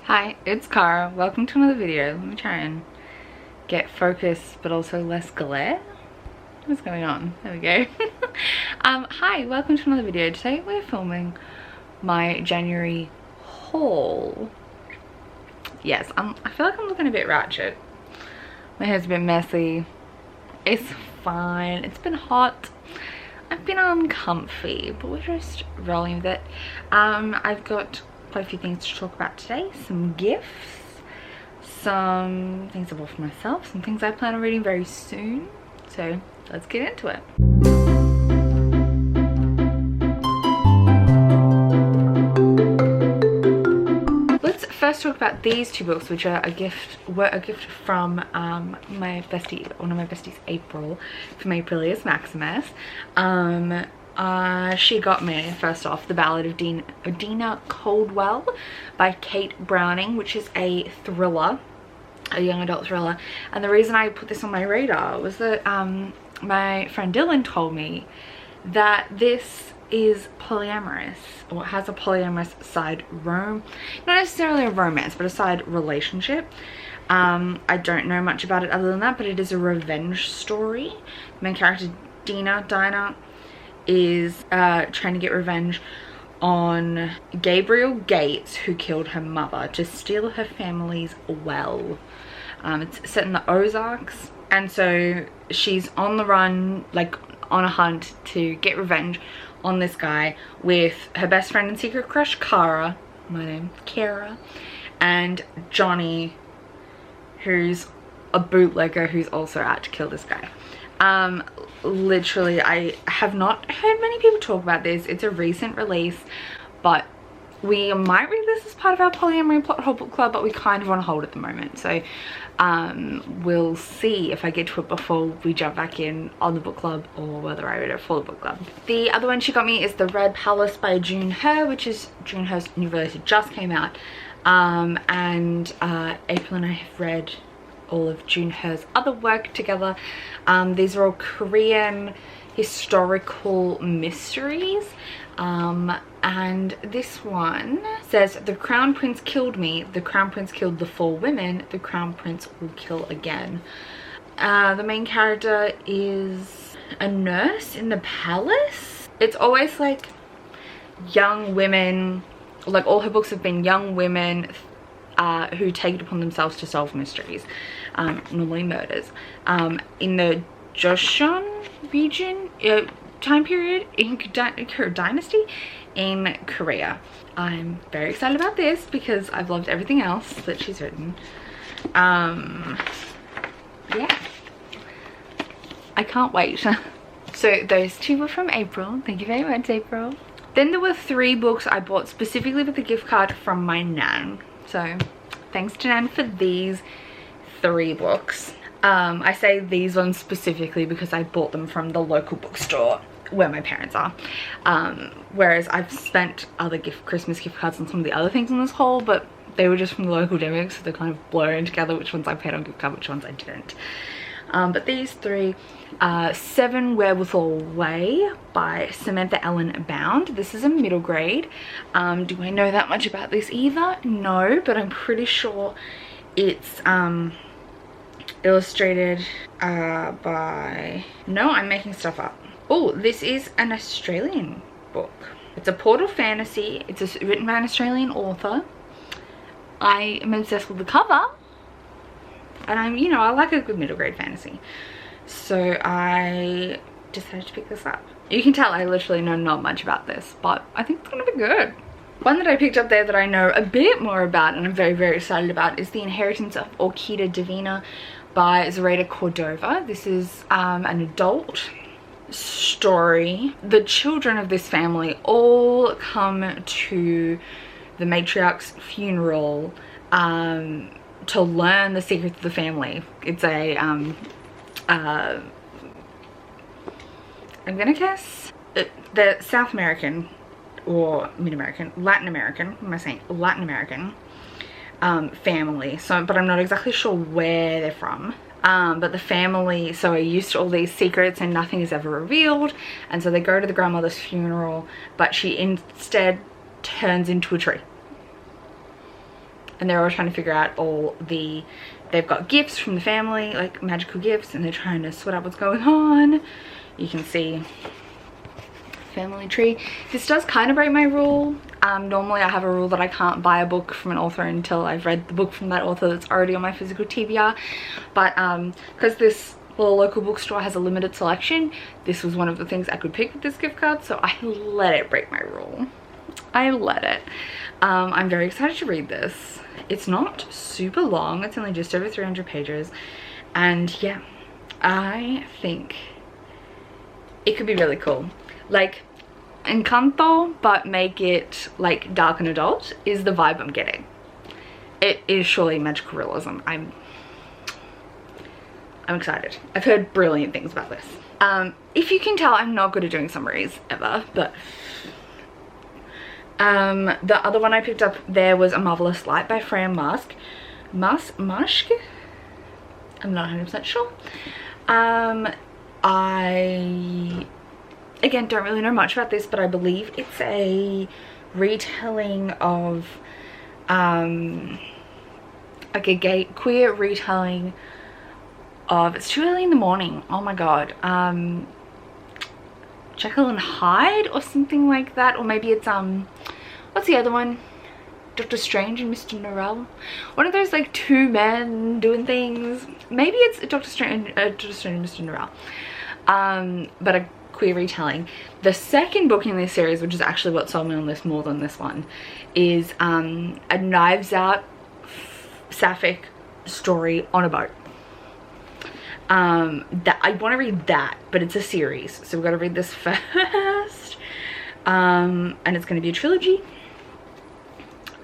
Hi, it's Cara. Welcome to another video. Let me try and get focus but also less glare. What's going on? There we go. Hi, welcome to another video. Today we're filming my January haul. Yes, I feel like I'm looking a bit ratchet. My hair's a bit messy. It's fine. It's been hot. I've been uncomfy, but we're just rolling with it. I've got quite a few things to talk about today. Some gifts, some things I bought for myself, some things I plan on reading very soon. So let's get into it. Let's first talk about these two books, which are were a gift from my bestie, one of my besties, April, from Aprilius Maximus. She got me, first off, The Ballad of Dina Coldwell by Kate Browning, which is a thriller, a young adult thriller. And the reason I put this on my radar was that my friend Dylan told me that this is polyamorous, or has a polyamorous side not necessarily a romance, but a side relationship. I don't know much about it other than that, but it is a revenge story. The main character, Dinah, is trying to get revenge on Gabriel Gates, who killed her mother, to steal her family's well. It's set in the Ozarks, and so she's on the run, like on a hunt to get revenge on this guy with her best friend and secret crush, Kara, my name, Kara, and Johnny, who's a bootlegger who's also out to kill this guy. Literally, I have not heard many people talk about this. It's a recent release, but we might read this as part of our polyamory plot hole book club, but we kind of want to hold at the moment. So we'll see if I get to it before we jump back in on the book club, or whether I read it for the book club. The other one she got me is The Red Palace by June Her, which is June Her's new release. It just came out. And April and I have read all of June Her's other work together. These are all Korean historical mysteries, and this one says, the Crown Prince killed me, the Crown Prince killed the 4 women, the Crown Prince will kill again. The main character is a nurse in the palace. It's always like young women, like all her books have been young women who take it upon themselves to solve mysteries, normally murders, in the Joseon region, time period, in her dynasty in Korea. I'm very excited about this because I've loved everything else that she's written. Yeah, I can't wait. So those two were from April. Thank you very much, April. Then there were 3 books I bought specifically with a gift card from my nan. So thanks to Nan for these 3 books. I say these ones specifically because I bought them from the local bookstore where my parents are. Whereas I've spent other Christmas gift cards on some of the other things in this haul, but they were just from the local demo, so they're kind of blurring together which ones I paid on gift card, which ones I didn't. But these 3, 7 Wherewithal Way by Samantha Ellen Bound. This is a middle grade. Do I know that much about this either? No, but I'm pretty sure it's illustrated by... No, I'm making stuff up. Oh, this is an Australian book. It's a portal fantasy. It's written by an Australian author. I am obsessed with the cover. And I like a good middle grade fantasy. So I decided to pick this up. You can tell I literally know not much about this, but I think it's gonna be good. One that I picked up there that I know a bit more about and I'm very, very excited about is The Inheritance of Orquídea Divina by Zoraida Cordova. This is an adult story. The children of this family all come to the matriarch's funeral to learn the secrets of the family. It's a I'm gonna guess the South American or Mid-American, Latin American, what am I saying, Latin American family. So, but I'm not exactly sure where they're from. But the family so are used to all these secrets and nothing is ever revealed, and so they go to the grandmother's funeral, but she instead turns into a tree. and they're all trying to figure out they've got gifts from the family, like magical gifts, and they're trying to sort out what's going on. You can see family tree. This does kind of break my rule. Normally I have a rule that I can't buy a book from an author until I've read the book from that author that's already on my physical TBR, but because this little local bookstore has a limited selection, this was one of the things I could pick with this gift card, so I let it break my rule. I let it. I'm very excited to read this. It's not super long, it's only just over 300 pages, and yeah, I think it could be really cool. Like Encanto, but make it like dark and adult is the vibe I'm getting. It is surely magical realism. I'm excited. I've heard brilliant things about this. If you can tell, I'm not good at doing summaries ever, but the other one I picked up there was A Marvelous Light by Fran Marske. I'm not 100% sure. I again don't really know much about this, but I believe it's a retelling of like a gay queer retelling of It's Too Early in the Morning. Oh my god. Jekyll and Hyde or something like that, or maybe it's what's the other one? Doctor Strange and Mr. Norrell. One of those like two men doing things. Maybe it's Doctor Strange and Mr. Norrell. But a queer retelling. The second book in this series, which is actually what sold me on this more than this one, is a Knives Out sapphic story on a boat. That I want to read that, but it's a series, so we've got to read this first. And it's going to be a trilogy.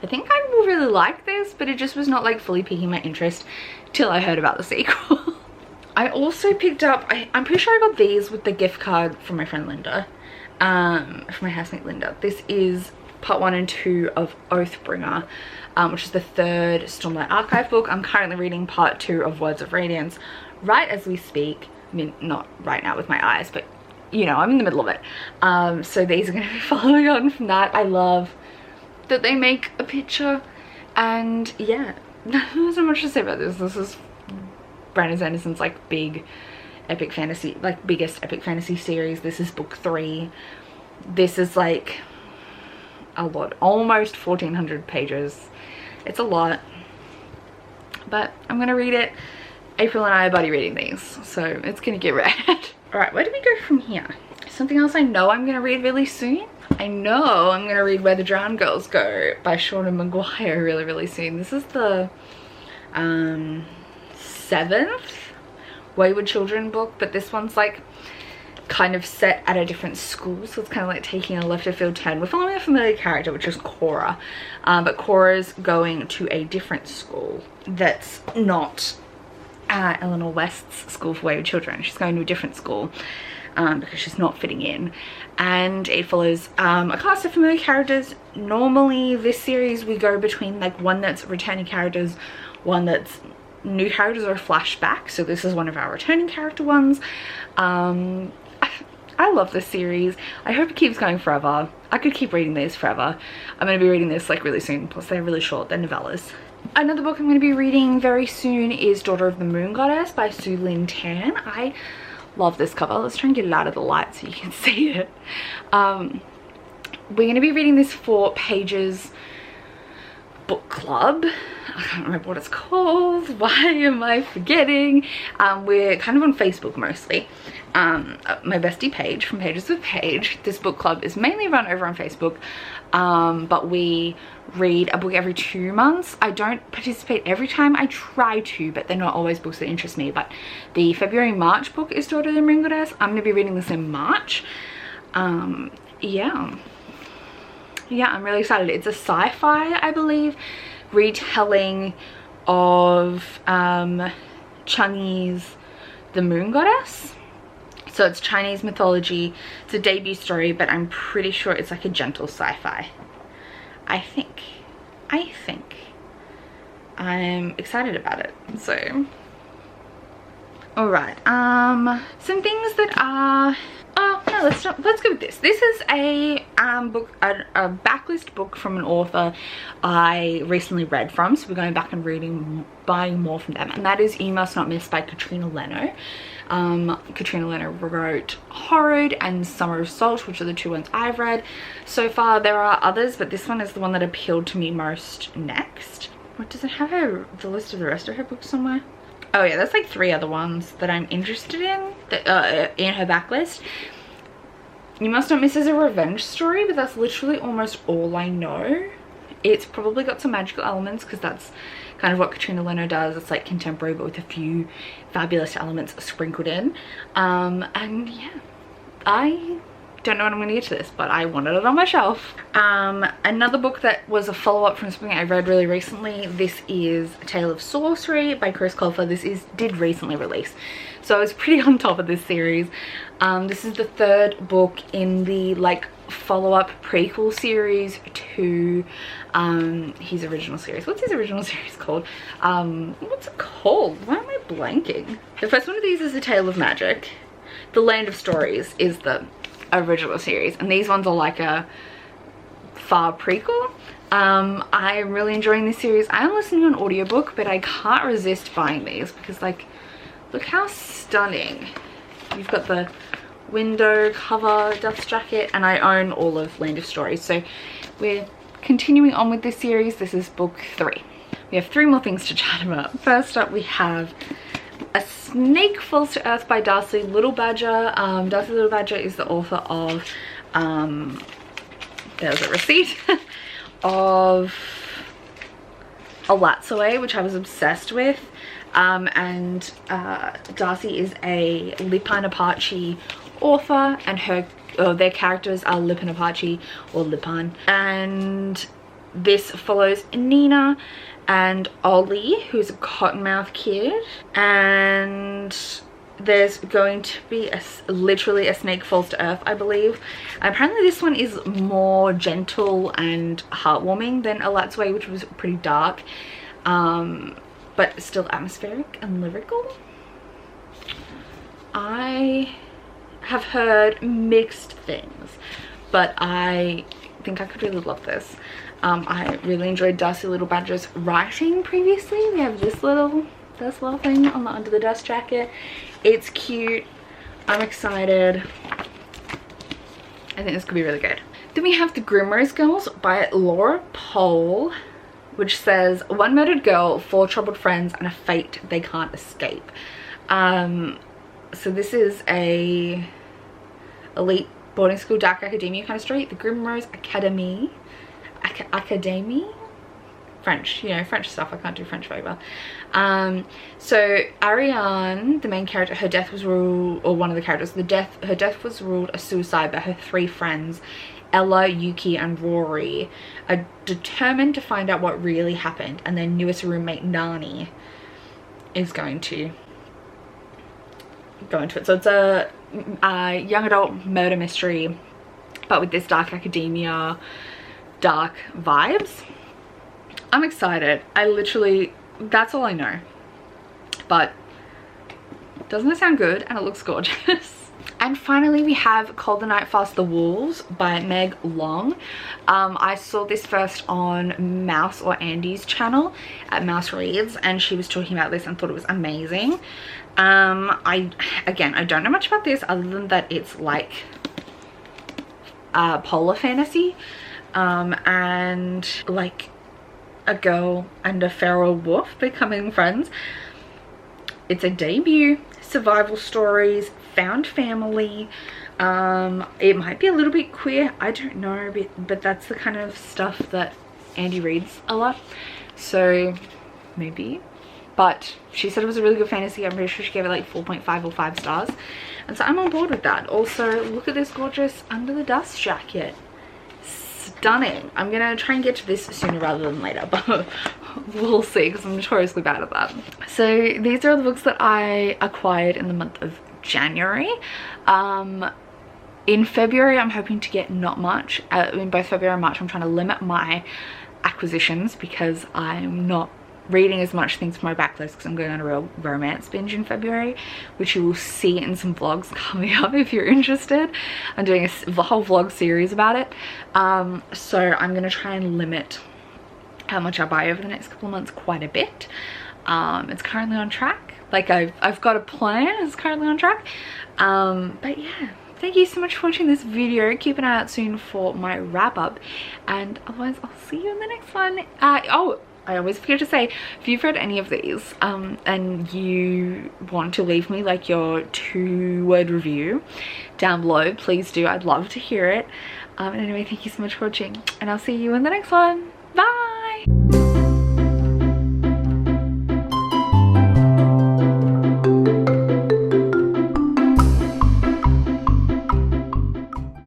I think I will really like this, but it just was not like fully piquing my interest till I heard about the sequel. I also picked up, I'm pretty sure I got these with the gift card from my friend Linda, from my housemate Linda. This is part 1 and 2 of Oathbringer, which is the 3rd Stormlight Archive book. I'm currently reading part 2 of Words of Radiance right as we speak. I mean, not right now with my eyes, but you know, I'm in the middle of it. So these are going to be following on from that. I love that they make a picture, and yeah, there's not much to say about this. This is Brandon Sanderson's like big epic fantasy, like biggest epic fantasy series. This is book 3. This is like a lot, almost 1400 pages. It's a lot, but I'm gonna read it. April and I are buddy reading these, so it's gonna get read. All right, where do we go from here? Something else I know I'm gonna read really soon. I know I'm gonna read Where the Drowned Girls Go by Shauna Maguire really soon. This is the 7th Wayward Children book, but this one's like kind of set at a different school, so it's kind of like taking a left of field turn. We're following a familiar character, which is Cora, but Cora's going to a different school that's not Eleanor West's School for Wayward Children. She's going to a different school because she's not fitting in, and it follows a cast of familiar characters. Normally this series we go between like one that's returning characters, one that's new characters, or a flashback. So this is one of our returning character ones. I love this series. I hope it keeps going forever. I could keep reading these forever. I'm going to be reading this like really soon, plus they're really short, they're novellas. Another book I'm going to be reading very soon is Daughter of the Moon Goddess by Sue Lynn Tan. I love this cover. Let's try and get it out of the light so you can see it. We're going to be reading this for Pages book club. I can't remember what it's called. Why am I forgetting? We're kind of on Facebook mostly. My bestie Paige from Pages with Paige. This book club is mainly run over on Facebook, but we read a book every 2 months. I don't participate every time. I try to, but they're not always books that interest me. But the February-March book is Daughter of the Moon Goddess. I'm going to be reading this in March. Yeah, I'm really excited. It's a sci-fi, I believe, retelling of Chang'e's The Moon Goddess. So it's Chinese mythology. It's a debut story, but I'm pretty sure it's like a gentle sci-fi. I think I'm excited about it. So all right, some things that are, oh hello, let's go with this. This is a backlist book from an author I recently read from, so we're going back and buying more from them, and that is You Must Not Miss by Katrina Leno. Katrina Leno wrote Horrid and Summer of Salt, which are the two ones I've read so far. There are others, but this one is the one that appealed to me most next. What does it have? The list of the rest of her books somewhere? Oh yeah, there's like 3 other ones that I'm interested in her backlist. You Must Not Miss is a revenge story, but that's literally almost all I know. It's probably got some magical elements because that's kind of what Katrina Leno does. It's like contemporary but with a few fabulous elements sprinkled in. And yeah, I don't know when I'm going to get to this, but I wanted it on my shelf. Another book that was a follow-up from something I read really recently. This is A Tale of Sorcery by Chris Colfer. Did recently release, so I was pretty on top of this series. This is the 3rd book in the like follow-up prequel series to his original series. What's his original series called? What's it called? Why am I blanking? The first one of these is A Tale of Magic. The Land of Stories is the original series, and these ones are like a far prequel. I'm really enjoying this series. I am listening to an audiobook, but I can't resist buying these because, like, look how stunning. You've got the window cover dust jacket, and I own all of Land of Stories, so we're continuing on with this series. This is book 3. We have 3 more things to chat about. First up, we have A Snake Falls to Earth by Darcy Little Badger. Darcy Little Badger is the author of there's a receipt of Alatsaway, which I was obsessed with. And Darcy is a Lipan Apache author, and their characters are Lipan Apache or Lipan, and this follows Nina and Ollie, who's a cottonmouth kid, and there's going to be literally a snake falls to earth, I believe. Apparently this one is more gentle and heartwarming than Alatsaway, which was pretty dark, but still atmospheric and lyrical. I have heard mixed things, but I think I could really love this. I really enjoyed Darcy Little Badger's writing previously. We have this little thing on the under the dust jacket. It's cute. I'm excited. I think this could be really good. Then we have The Grimrose Girls by Laura Pohl, which says 1 murdered girl, 4 troubled friends, and a fate they can't escape. So this is a elite boarding school dark academia kind of story. The Grimrose Academy. French, you know, French stuff. I can't do French very well. So Ariane, the main character, her death was ruled, or one of the characters, her death was ruled a suicide by her 3 friends, Ella, Yuki, and Rory, are determined to find out what really happened, and their newest roommate, Nani, is going to go into it. So it's a young adult murder mystery, but with this dark academia, dark vibes. I'm excited. That's all I know, but doesn't it sound good? And it looks gorgeous. And finally we have Cold the Night Fast the Wolves by Meg Long. I saw this first on Mouse or Andy's channel at Mouse Reads, and she was talking about this and thought it was amazing. I don't know much about this other than that it's like polar fantasy, and like a girl and a feral wolf becoming friends. It's a debut, survival stories, found family. It might be a little bit queer, I don't know, but that's the kind of stuff that Andy reads a lot, so maybe. But she said it was a really good fantasy. I'm pretty sure she gave it like 4.5 or 5 stars, and so I'm on board with that. Also, look at this gorgeous under the dust jacket. Stunning. I'm gonna try and get to this sooner rather than later, but we'll see, because I'm notoriously bad at that. So these are the books that I acquired in the month of January. In February I'm hoping to get not much. In both February and March I'm trying to limit my acquisitions because I'm not reading as much things for my backlist because I'm going on a real romance binge in February, which you will see in some vlogs coming up if you're interested. I'm doing a whole vlog series about it. So I'm going to try and limit how much I buy over the next couple of months quite a bit. It's currently on track. Like I've got a plan, it's currently on track. But yeah, thank you so much for watching this video. Keep an eye out soon for my wrap up, and otherwise I'll see you in the next one. Oh, I always forget to say, if you've read any of these and you want to leave me like your 2-word review down below, please do. I'd love to hear it. And anyway, thank you so much for watching, and I'll see you in the next one. Bye.